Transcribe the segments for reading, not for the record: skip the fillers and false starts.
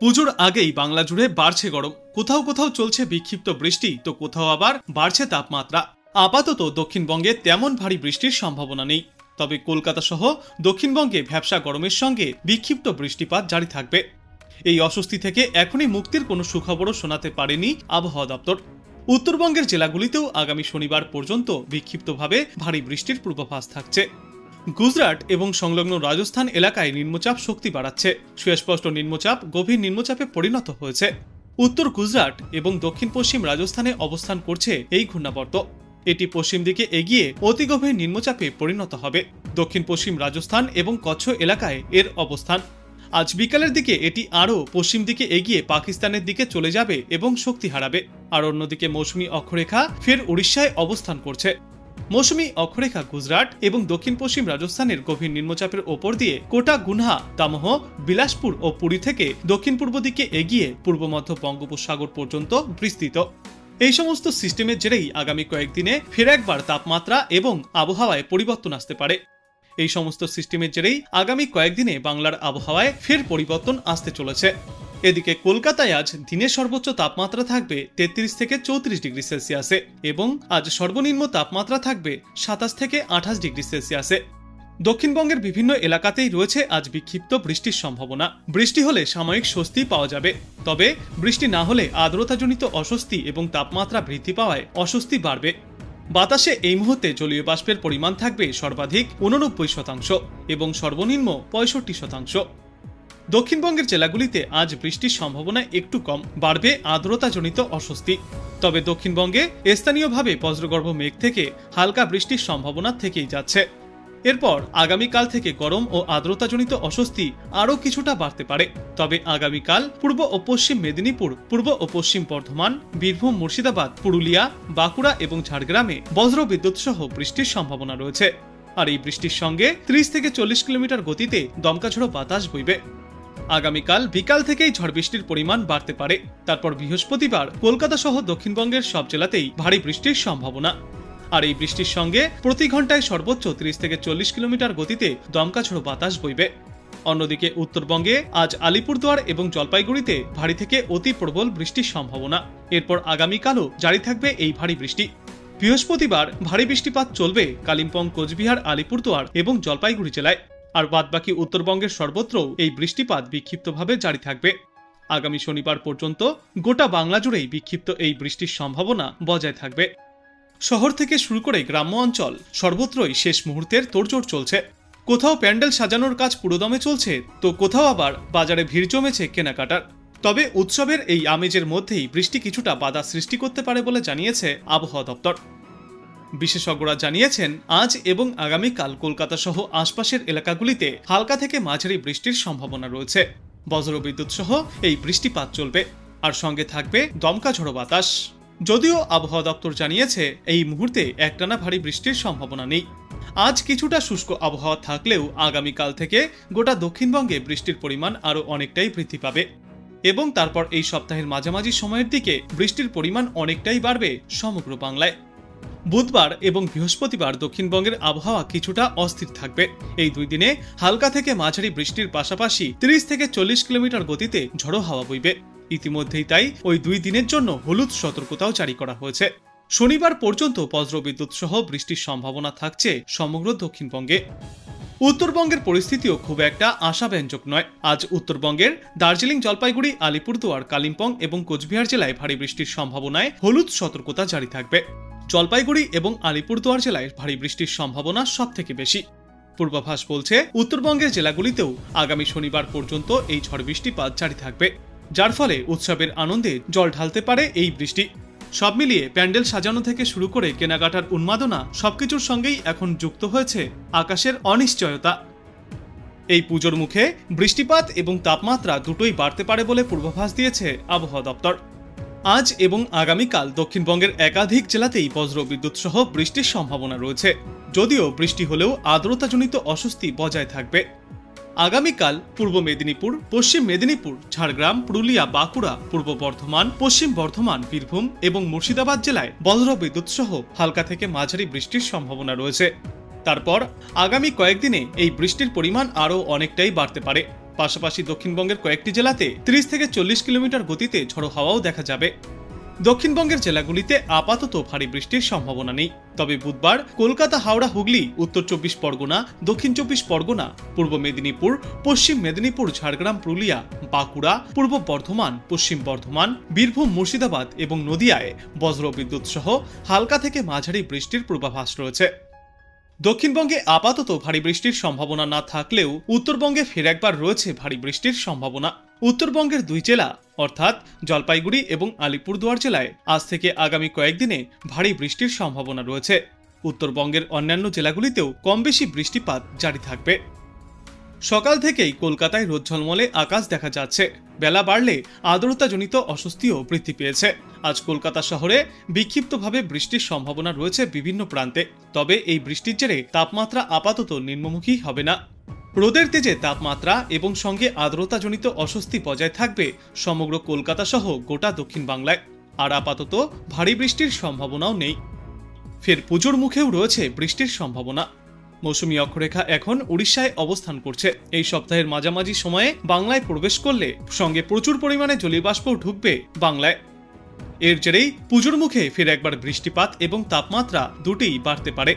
পুজোর আগেই বাংলা জুড়ে বাড়ছে গরম। কোথাও কোথাও চলছে বিক্ষিপ্ত বৃষ্টি, তো কোথাও আবার বাড়ছে তাপমাত্রা। আপাতত দক্ষিণবঙ্গে তেমন ভারী বৃষ্টির সম্ভাবনা নেই, তবে কলকাতা সহ দক্ষিণবঙ্গে ভ্যাপসা গরমের সঙ্গে বিক্ষিপ্ত বৃষ্টিপাত জারি থাকবে। এই অস্বস্তি থেকে এখনই মুক্তির কোনো সুখবরও শোনাতে পারেনি আবহাওয়া দপ্তর। উত্তরবঙ্গের জেলাগুলিতেও আগামী শনিবার পর্যন্ত বিক্ষিপ্তভাবে ভারী বৃষ্টির পূর্বাভাস থাকছে। গুজরাট এবং সংলগ্ন রাজস্থান এলাকায় নিম্নচাপ শক্তি বাড়াচ্ছে। সুস্পষ্ট নিম্নচাপ গভীর নিম্নচাপে পরিণত হয়েছে। উত্তর গুজরাট এবং দক্ষিণ পশ্চিম রাজস্থানে অবস্থান করছে এই ঘূর্ণাবর্ত। এটি পশ্চিম দিকে এগিয়ে অতি গভীর নিম্নচাপে পরিণত হবে। দক্ষিণ পশ্চিম রাজস্থান এবং কচ্ছ এলাকায় এর অবস্থান। আজ বিকালের দিকে এটি আরও পশ্চিম দিকে এগিয়ে পাকিস্তানের দিকে চলে যাবে এবং শক্তি হারাবে। আর অন্যদিকে মৌসুমী অক্ষরেখা ফের উড়িষ্যায় অবস্থান করছে। মৌসুমী অক্ষরেখা গুজরাট এবং দক্ষিণ পশ্চিম রাজস্থানের গভীর নিম্নচাপের ওপর দিয়ে কোটা, গুনহা, দামোহ, বিলাসপুর ও পুরী থেকে দক্ষিণ পূর্ব দিকে এগিয়ে পূর্ব মধ্য বঙ্গোপসাগর পর্যন্ত বিস্তৃত। এই সমস্ত সিস্টেমের জেরেই আগামী কয়েকদিনে ফের একবার তাপমাত্রা এবং আবহাওয়ায় পরিবর্তন আসতে পারে। এই সমস্ত সিস্টেমের জেরেই আগামী কয়েকদিনে বাংলার আবহাওয়ায় ফের পরিবর্তন আসতে চলেছে। এদিকে কলকাতায় আজ দিনের সর্বোচ্চ তাপমাত্রা থাকবে 33 থেকে 34 ডিগ্রি সেলসিয়াসে এবং আজ সর্বনিম্ন তাপমাত্রা থাকবে 27 থেকে 28 ডিগ্রি সেলসিয়াসে। দক্ষিণবঙ্গের বিভিন্ন এলাকাতেই রয়েছে আজ বিক্ষিপ্ত বৃষ্টির সম্ভাবনা। বৃষ্টি হলে সাময়িক স্বস্তি পাওয়া যাবে, তবে বৃষ্টি না হলে আর্দ্রতাজনিত অস্বস্তি এবং তাপমাত্রা বৃদ্ধি পাওয়ায় অস্বস্তি বাড়বে। বাতাসে এই মুহূর্তে জলীয় বাষ্পের পরিমাণ থাকবে সর্বাধিক 89% এবং সর্বনিম্ন 65%। দক্ষিণবঙ্গের জেলাগুলিতে আজ বৃষ্টির সম্ভাবনা একটু কম, বাড়বে আর্দ্রতাজনিত অস্বস্তি। তবে দক্ষিণবঙ্গে স্থানীয়ভাবে বজ্রগর্ভ মেঘ থেকে হালকা বৃষ্টির সম্ভাবনা থেকেই যাচ্ছে। এরপর আগামীকাল থেকে গরম ও আর্দ্রতাজনিত অস্বস্তি আরও কিছুটা বাড়তে পারে। তবে আগামীকাল পূর্ব ও পশ্চিম মেদিনীপুর, পূর্ব ও পশ্চিম বর্ধমান, বীরভূম, মুর্শিদাবাদ, পুরুলিয়া, বাঁকুড়া এবং ঝাড়গ্রামে বজ্রবিদ্যুৎ সহ বৃষ্টির সম্ভাবনা রয়েছে। আর এই বৃষ্টির সঙ্গে 30 থেকে 40 কিলোমিটার গতিতে দমকাঝড়ো বাতাস বইবে। আগামীকাল বিকাল থেকেই ঝড় বৃষ্টির পরিমাণ বাড়তে পারে। তারপর বৃহস্পতিবার কলকাতা সহ দক্ষিণবঙ্গের সব জেলাতেই ভারী বৃষ্টির সম্ভাবনা। আর এই বৃষ্টির সঙ্গে প্রতি ঘন্টায় সর্বোচ্চ 30 থেকে 40 কিলোমিটার গতিতে দমকাঝড়ো বাতাস বইবে। অন্যদিকে উত্তরবঙ্গে আজ আলিপুরদুয়ার এবং জলপাইগুড়িতে ভারী থেকে অতি প্রবল বৃষ্টির সম্ভাবনা। এরপর আগামীকালও জারি থাকবে এই ভারী বৃষ্টি। বৃহস্পতিবার ভারী বৃষ্টিপাত চলবে কালিম্পং, কোচবিহার, আলিপুরদুয়ার এবং জলপাইগুড়ি জেলায়। আর বাদবাকি উত্তরবঙ্গের সর্বত্র এই বৃষ্টিপাত বিক্ষিপ্তভাবে জারি থাকবে। আগামী শনিবার পর্যন্ত গোটা বাংলা জুড়েই বিক্ষিপ্ত এই বৃষ্টির সম্ভাবনা বজায় থাকবে। শহর থেকে শুরু করে গ্রাম্য অঞ্চল সর্বত্রই শেষ মুহূর্তের তোড়জোড় চলছে। কোথাও প্যান্ডেল সাজানোর কাজ পুরোদমে চলছে, তো কোথাও আবার বাজারে ভিড় জমেছে কেনাকাটার। তবে উৎসবের এই আমেজের মধ্যেই বৃষ্টি কিছুটা বাধা সৃষ্টি করতে পারে বলে জানিয়েছে আবহাওয়া দপ্তর। বিশেষজ্ঞরা জানিয়েছেন, আজ এবং আগামীকাল কলকাতা সহ আশপাশের এলাকাগুলিতে হালকা থেকে মাঝারি বৃষ্টির সম্ভাবনা রয়েছে। বজ্রবিদ্যুৎ সহ এই বৃষ্টিপাত চলবে, আর সঙ্গে থাকবে দমকা ঝড়ো বাতাস। যদিও আবহাওয়া দপ্তর জানিয়েছে এই মুহূর্তে একটানা ভারী বৃষ্টির সম্ভাবনা নেই। আজ কিছুটা শুষ্ক আবহাওয়া থাকলেও আগামীকাল থেকে গোটা দক্ষিণবঙ্গে বৃষ্টির পরিমাণ আরও অনেকটাই বৃদ্ধি পাবে এবং তারপর এই সপ্তাহের মাঝামাঝি সময়ের দিকে বৃষ্টির পরিমাণ অনেকটাই বাড়বে সমগ্র বাংলায়। বুধবার এবং বৃহস্পতিবার দক্ষিণবঙ্গের আবহাওয়া কিছুটা অস্থির থাকবে। এই দুই দিনে হালকা থেকে মাঝারি বৃষ্টির পাশাপাশি 30 থেকে 40 কিলোমিটার গতিতে ঝড়ো হাওয়া বইবে। ইতিমধ্যেই তাই ওই দুই দিনের জন্য হলুদ সতর্কতাও জারি করা হয়েছে। শনিবার পর্যন্ত বজ্রবিদ্যুৎ সহ বৃষ্টির সম্ভাবনা থাকছে সমগ্র দক্ষিণবঙ্গে। উত্তরবঙ্গের পরিস্থিতিও খুব একটা আশাব্যঞ্জক নয়। আজ উত্তরবঙ্গের দার্জিলিং, জলপাইগুড়ি, আলিপুরদুয়ার, কালিম্পং এবং কোচবিহার জেলায় ভারী বৃষ্টির সম্ভাবনায় হলুদ সতর্কতা জারি থাকবে। জলপাইগুড়ি এবং আলিপুরদুয়ার জেলায় ভারী বৃষ্টির সম্ভাবনা সব থেকে বেশি। পূর্বাভাস বলছে উত্তরবঙ্গের জেলাগুলিতেও আগামী শনিবার পর্যন্ত এই ঝড় বৃষ্টিপাত জারি থাকবে, যার ফলে উৎসবের আনন্দে জল ঢালতে পারে এই বৃষ্টি। সব মিলিয়ে প্যান্ডেল সাজানো থেকে শুরু করে কেনাকাটার উন্মাদনা সবকিছুর সঙ্গেই এখন যুক্ত হয়েছে আকাশের অনিশ্চয়তা। এই পুজোর মুখে বৃষ্টিপাত এবং তাপমাত্রা দুটোই বাড়তে পারে বলে পূর্বাভাস দিয়েছে আবহাওয়া দপ্তর। আজ এবং আগামীকাল দক্ষিণবঙ্গের একাধিক জেলাতেই বজ্রবিদ্যুৎ সহ বৃষ্টির সম্ভাবনা রয়েছে, যদিও বৃষ্টি হলেও আর্দ্রতাজনিত অস্বস্তি বজায় থাকবে। আগামীকাল পূর্ব মেদিনীপুর, পশ্চিম মেদিনীপুর, ঝাড়গ্রাম, পুরুলিয়া, বাঁকুড়া, পূর্ব বর্ধমান, পশ্চিম বর্ধমান, বীরভূম এবং মুর্শিদাবাদ জেলায় বজ্রবিদ্যুৎ সহ হালকা থেকে মাঝারি বৃষ্টির সম্ভাবনা রয়েছে। তারপর আগামী কয়েকদিনে এই বৃষ্টির পরিমাণ আরও অনেকটাই বাড়তে পারে। পাশাপাশি দক্ষিণবঙ্গের কয়েকটি জেলাতে 30 থেকে 40 কিলোমিটার গতিতে ঝড়ো হাওয়াও দেখা যাবে। দক্ষিণবঙ্গের জেলাগুলিতে আপাতত ভারী বৃষ্টির সম্ভাবনা নেই, তবে বুধবার কলকাতা, হাওড়া, হুগলি, উত্তর 24 পরগনা, দক্ষিণ 24 পরগনা, পূর্ব মেদিনীপুর, পশ্চিম মেদিনীপুর, ঝাড়গ্রাম, পুরুলিয়া, বাঁকুড়া, পূর্ব বর্ধমান, পশ্চিম বর্ধমান, বীরভূম, মুর্শিদাবাদ এবং নদিয়ায় বজ্রবিদ্যুৎ সহ হালকা থেকে মাঝারি বৃষ্টির পূর্বাভাস রয়েছে। দক্ষিণবঙ্গে আপাতত ভারী বৃষ্টির সম্ভাবনা না থাকলেও উত্তরবঙ্গে ফের একবার রয়েছে ভারী বৃষ্টির সম্ভাবনা। উত্তরবঙ্গের দুই জেলা অর্থাৎ জলপাইগুড়ি এবং আলিপুরদুয়ার জেলায় আজ থেকে আগামী কয়েকদিনে ভারী বৃষ্টির সম্ভাবনা রয়েছে। উত্তরবঙ্গের অন্যান্য জেলাগুলিতেও কম বেশি বৃষ্টিপাত জারি থাকবে। সকাল থেকেই কলকাতায় রোদ ঝলমলে আকাশ দেখা যাচ্ছে। বেলা বাড়লে আর্দ্রতাজনিত অস্বস্তিও বৃদ্ধি পেয়েছে। আজ কলকাতা শহরে বিক্ষিপ্তভাবে বৃষ্টির সম্ভাবনা রয়েছে বিভিন্ন প্রান্তে, তবে এই বৃষ্টির জেরে তাপমাত্রা আপাতত নিম্নমুখী হবে না। রোদের তেজে তাপমাত্রা এবং সঙ্গে আর্দ্রতাজনিত অস্বস্তি বজায় থাকবে সমগ্র কলকাতা সহ গোটা দক্ষিণ বাংলায়। আর আপাতত ভারী বৃষ্টির সম্ভাবনাও নেই। ফের পুজোর মুখেও রয়েছে বৃষ্টির সম্ভাবনা। মৌসুমী অক্ষরেখা এখন উড়িষ্যায় অবস্থান করছে। এই সপ্তাহের মাঝামাঝি সময়ে বাংলায় প্রবেশ করলে সঙ্গে প্রচুর পরিমাণে জলীয়বাষ্পও ঢুকবে বাংলায়। এর জেরেই পুজোর মুখে ফের একবার বৃষ্টিপাত এবং তাপমাত্রা দুটিই বাড়তে পারে।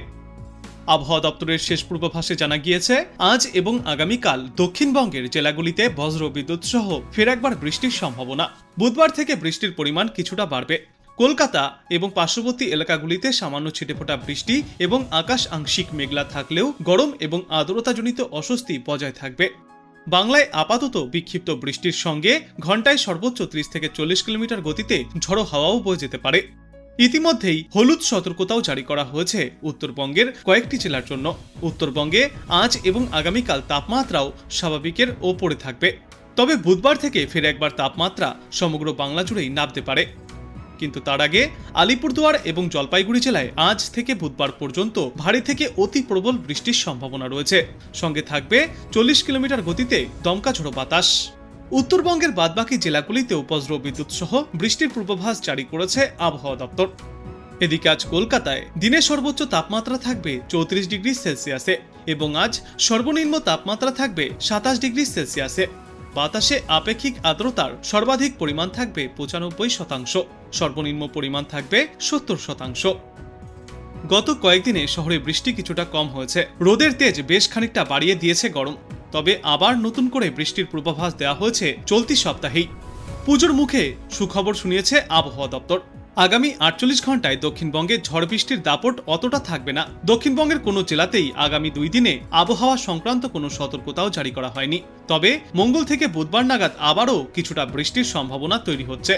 আবহাওয়া দপ্তরের শেষ পূর্বাভাসে জানা গিয়েছে, আজ এবং আগামীকাল দক্ষিণবঙ্গের জেলাগুলিতে বজ্রবিদ্যুৎ সহ ফের একবার বৃষ্টির সম্ভাবনা। বুধবার থেকে বৃষ্টির পরিমাণ কিছুটা বাড়বে। কলকাতা এবং পার্শ্ববর্তী এলাকাগুলিতে সামান্য ছিটেফোঁটা বৃষ্টি এবং আকাশ আংশিক মেঘলা থাকলেও গরম এবং আর্দ্রতাজনিত অস্বস্তি বজায় থাকবে। বাংলায় আপাতত বিক্ষিপ্ত বৃষ্টির সঙ্গে ঘন্টায় সর্বোচ্চ 30 থেকে 40 কিলোমিটার গতিতে ঝড়ো হাওয়াও বয়ে যেতে পারে। ইতিমধ্যেই হলুদ সতর্কতাও জারি করা হয়েছে উত্তরবঙ্গের কয়েকটি জেলার জন্য। উত্তরবঙ্গে আজ এবং আগামীকাল তাপমাত্রাও স্বাভাবিকের ওপরে থাকবে, তবে বুধবার থেকে ফের একবার তাপমাত্রা সমগ্র বাংলা জুড়েই নামতে পারে। কিন্তু তার আগে আলিপুরদুয়ার এবং জলপাইগুড়ি জেলায় আজ থেকে বুধবার পর্যন্ত ভারী থেকে অতি প্রবল বৃষ্টির সম্ভাবনা রয়েছে। সঙ্গে থাকবে 40 কিলোমিটার গতিতে দমকা ঝোড়ো বাতাস। উত্তরবঙ্গের বাদবাকি জেলাগুলিতেও বজ্রবিদ্যুৎ সহ বৃষ্টির পূর্বাভাস জারি করেছে আবহাওয়া দপ্তর। এদিকে আজ কলকাতায় দিনের সর্বোচ্চ তাপমাত্রা থাকবে 34 ডিগ্রি সেলসিয়াসে এবং আজ সর্বনিম্ন তাপমাত্রা থাকবে 27 ডিগ্রি সেলসিয়াসে। বাতাসে আপেক্ষিক আর্দ্রতার সর্বাধিক পরিমাণ থাকবে 95%, সর্বনিম্ন পরিমাণ থাকবে 70%। গত কয়েকদিনে শহরে বৃষ্টি কিছুটা কম হয়েছে। রোদের তেজ বেশ খানিকটা বাড়িয়ে দিয়েছে গরম, তবে আবার নতুন করে বৃষ্টির পূর্বাভাস দেওয়া হয়েছে চলতি সপ্তাহেই। পুজোর মুখে সুখবর শুনিয়েছে আবহাওয়া দপ্তর। আগামী 48 ঘন্টায় দক্ষিণবঙ্গে ঝড় বৃষ্টির দাপট অতটা থাকবে না। দক্ষিণবঙ্গের কোনো জেলাতেই আগামী 2 দিনে আবহাওয়া সংক্রান্ত কোনো সতর্কতাও জারি করা হয়নি, তবে মঙ্গল থেকে বুধবার নাগাদ আবারও কিছুটা বৃষ্টির সম্ভাবনা তৈরি হচ্ছে।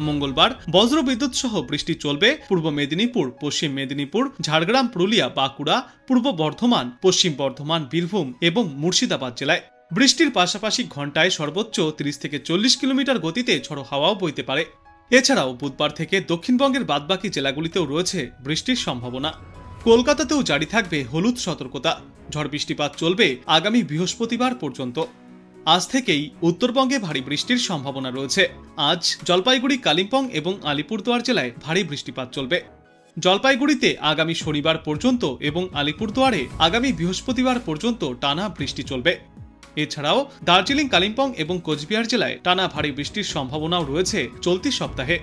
মঙ্গলবার বজ্রবিদ্যুৎ সহ বৃষ্টি চলবে পূর্ব মেদিনীপুর, পশ্চিম মেদিনীপুর, ঝাড়গ্রাম, পুরুলিয়া, বাঁকুড়া, পূর্ব বর্ধমান, পশ্চিম বর্ধমান, বীরভূম এবং মুর্শিদাবাদ জেলায়। বৃষ্টির পাশাপাশি ঘন্টায় সর্বোচ্চ 30 থেকে 40 কিলোমিটার গতিতে ঝড়ো হাওয়াও বইতে পারে। এছাড়াও বুধবার থেকে দক্ষিণবঙ্গের বাদবাকি জেলাগুলিতেও রয়েছে বৃষ্টির সম্ভাবনা। কলকাতাতেও জারি থাকবে হলুদ সতর্কতা। ঝড় বৃষ্টিপাত চলবে আগামী বৃহস্পতিবার পর্যন্ত। আজ থেকেই উত্তরবঙ্গে ভারী বৃষ্টির সম্ভাবনা রয়েছে। আজ জলপাইগুড়ি, কালিম্পং এবং আলিপুরদুয়ার জেলায় ভারী বৃষ্টিপাত চলবে। জলপাইগুড়িতে আগামী শনিবার পর্যন্ত এবং আলিপুরদুয়ারে আগামী বৃহস্পতিবার পর্যন্ত টানা বৃষ্টি চলবে। এছাড়াও দার্জিলিং, কালিম্পং এবং কোচবিহার জেলায় টানা ভারী বৃষ্টির সম্ভাবনাও রয়েছে চলতি সপ্তাহে।